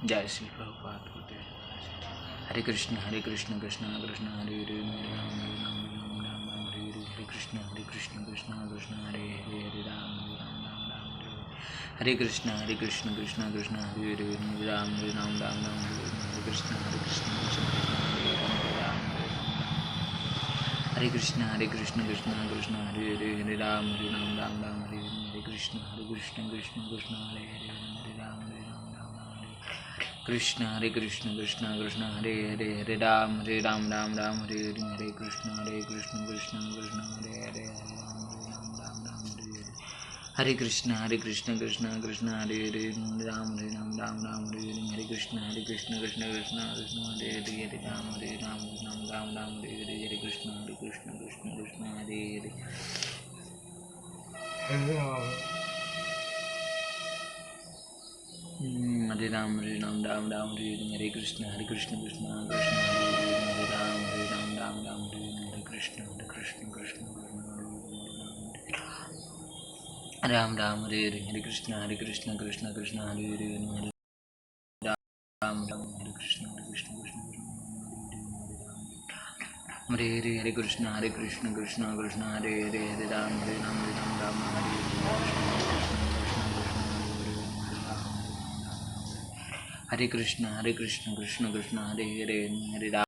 Jai Shri Prabhupada Gurudev. Hare Krishna Krishna Krishna Hare Hare Ram Ram Ram Hare Hare Hare Krishna Krishna Krishna Hare Hare Hare Ram Ram Ram Hare Krishna Krishna Krishna Hare Hare Ram Ram Ram Hare Krishna Krishna Krishna Hare Hare Ram Hare Krishna Krishna Krishna Hare Hare Ram Ram Hare Krishna Krishna Krishna Hare Hare Ram Krishna Krishna Krishna Hare Hare Ram Ram Hare Hare Krishna Krishna Krishna Hare Hare Ram Hare Krishna Krishna Krishna Hare Hare Ram Ram Hare Krishna Krishna Krishna Hare Hare Ram Ram Hare Hare Krishna Krishna Krishna Hare Hare Hare Ram Ram Hare Krishna Krishna Krishna Hare Ram Ram Hare Krishna Krishna Ram Hare Hare Krishna Krishna Krishna Hare Hare Ram Hare Krishna Krishna Hare Hare Krishna Krishna Hare Hare Ram Ram Hare Hare Krishna Krishna Krishna Hare Hare Hare Ram